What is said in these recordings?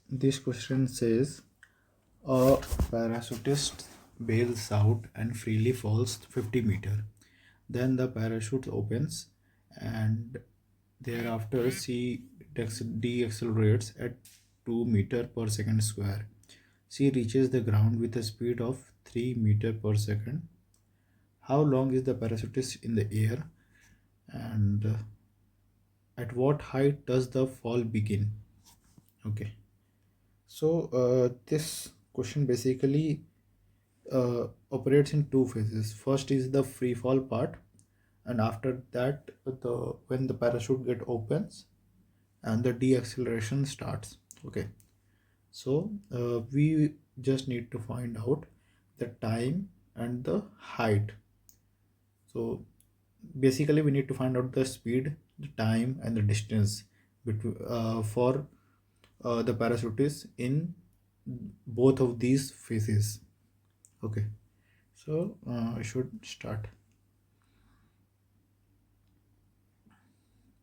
This question says a parachutist bails out and freely falls 50 meter. Then the parachute opens and thereafter C deaccelerates at 2 meter per second square. C reaches the ground with a speed of 3 meter per second. How long is the parachutist in the air and at what height does the fall begin? Okay. So this question basically operates in two phases. First is the free fall part, and after that, when the parachute get opens and the deacceleration starts. Okay, so we just need to find out the time and the height. So basically, we need to find out the speed, the time, and the distance between for the parachutist in both of these phases. Okay, so I should start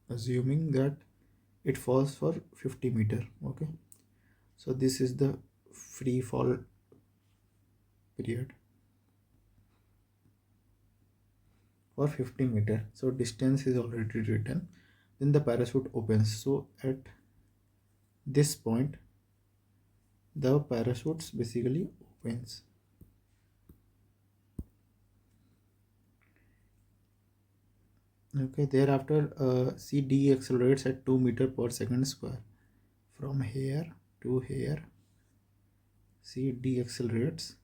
assuming that it falls for 50 meter. Okay, so this is the free fall period for 50 meter. So distance is already written. Then the parachute opens. So at this point, the parachutes basically opens. Okay, thereafter C deaccelerates at 2 meter per second square. From here to here, C deaccelerates.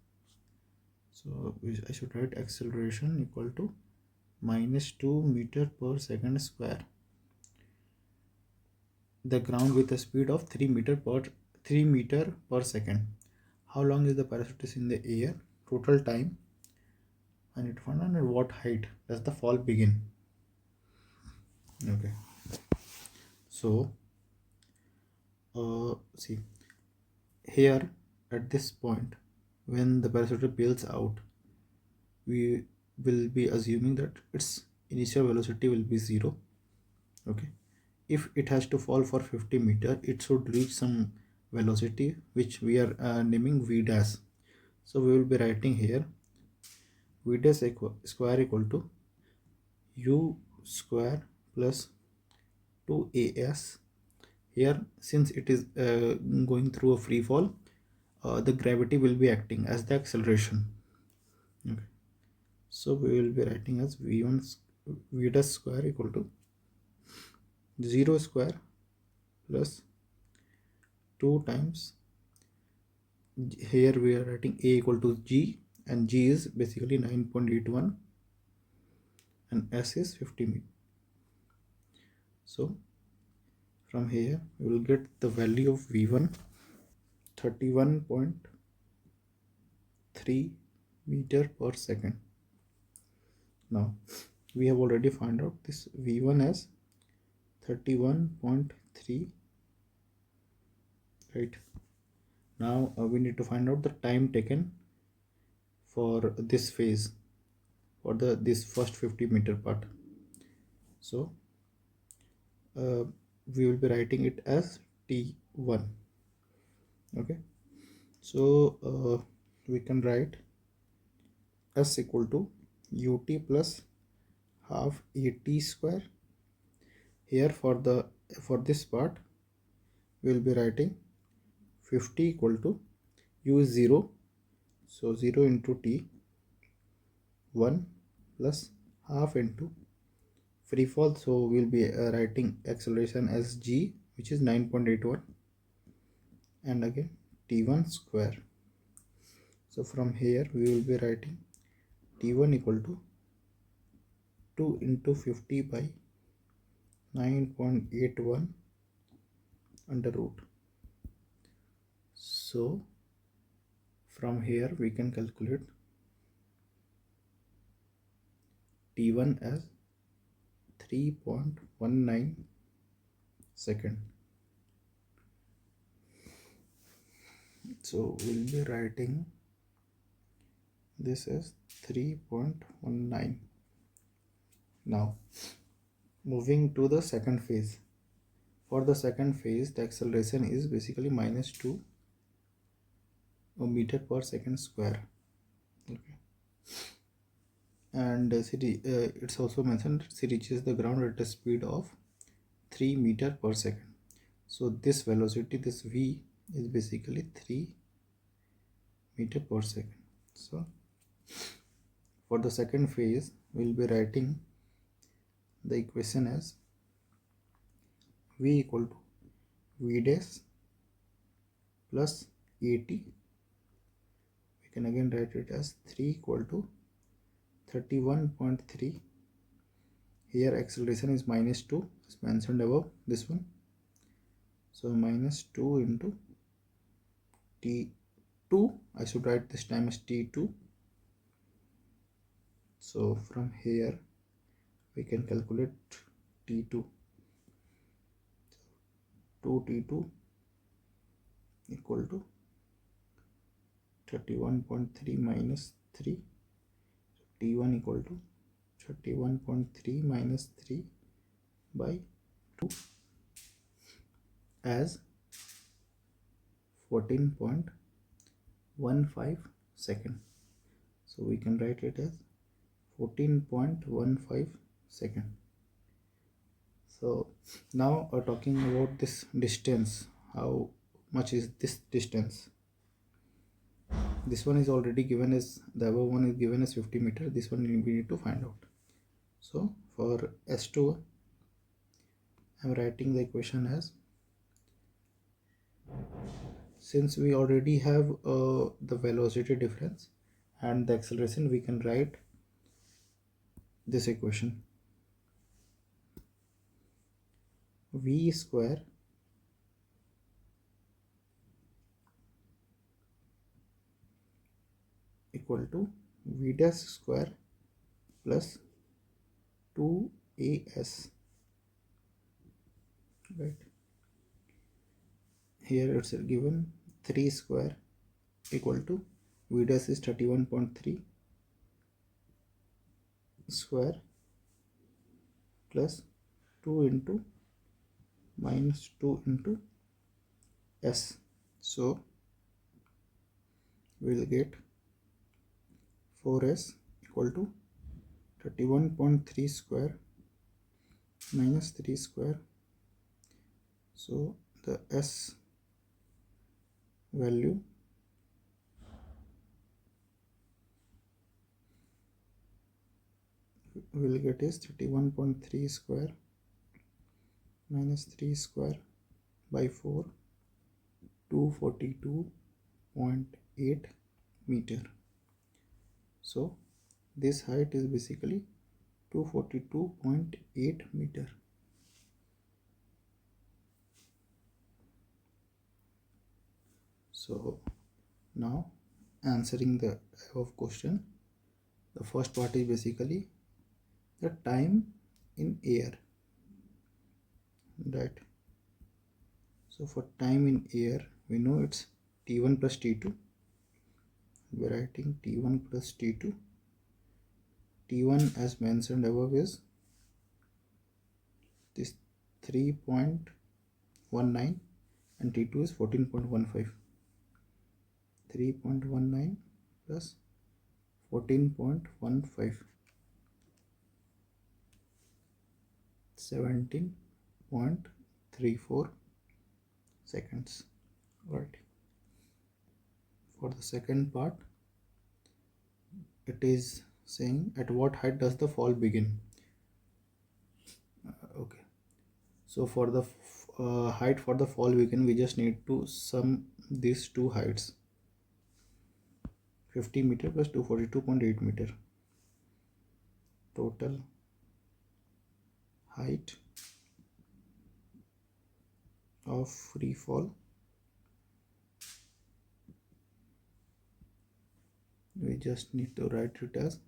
So I should write acceleration equal to minus 2 meter per second square. The ground with a speed of 3 meter per second. How long is the parachute in the air? Total time. I need to find out at what height does the fall begin. Okay. So see here at this point when the parachute builds out, we will be assuming that its initial velocity will be 0. Okay, if it has to fall for 50 meter, it should reach some velocity which we are naming v dash. So we will be writing here v dash square equal to u square plus 2as. Here, since it is going through a free fall, the gravity will be acting as the acceleration. Okay, so we will be writing as v dash square equal to 0 square plus 2 times, here we are writing a equal to g, and g is basically 9.81 and s is 50 meters. So from here we will get the value of v1 31.3 meter per second. Now we have already found out this v1 as 31.3, right? Now we need to find out the time taken for this phase, for this first 50 meter part. So we will be writing it as t1. Okay, so we can write s equal to ut plus half at square. Here for this part we will be writing 50 equal to u is 0, so 0 into t 1 plus half into free fall, so we'll be writing acceleration as g, which is 9.81, and again t1 square. So from here we will be writing t1 equal to 2 into 50 by 9.81 under root. So from here we can calculate t1 as 3.19 second. So we'll be writing this as 3.19. Now moving to the second phase. For the second phase, the acceleration is basically -2 meter per second square. Okay. And it's also mentioned she reaches the ground at a speed of 3 meter per second. So this velocity, this v, is basically 3 meter per second. So for the second phase, we'll be writing the equation as v equal to v dash plus at. We can again write it as 3 equal to 31.3. Here acceleration is -2 as mentioned above, this one. So -2 into t2, I should write this time as t2. So from here we can calculate t2. 2t2 equal to 31.3 minus 3. t1 equal to 31.3 minus 3 by 2 as 14.15 second. So we can write it as 14.15 second. So now talking about this distance, how much is this distance? This one is already given as, the above one is given as 50 meter. This one we need to find out. So for S2, I am writing the equation as, since we already have the velocity difference and the acceleration, we can write this equation: v square equal to v dash square plus 2as, right? Here it's given 3 square equal to v dash is 31.3 square plus 2 into minus 2 into s. So we'll get 4s equal to 31.3 square minus 3 square. So the s value we'll get is 31.3 square minus 3 square by 4, 242.8 meter. So this height is basically 242.8 meter. So now answering the above question, the first part is basically the time in air, right? So for time in air, we know it's t1 plus t2. We're writing t1 plus t2. t1 as mentioned above is this 3.19 and t2 is 14.15. 3.19 plus 14.15, 17.34 seconds, right? For the second part, it is saying at what height does the fall begin. Okay, so for the height for the fall begin, we just need to sum these two heights, 50 meter plus 242.8 meter. Total height of free fall, we just need to write it as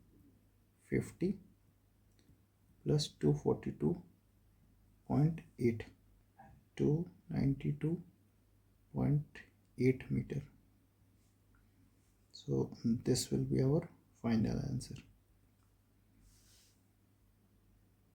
50 plus 242.8, 292.8 meter. So this will be our final answer.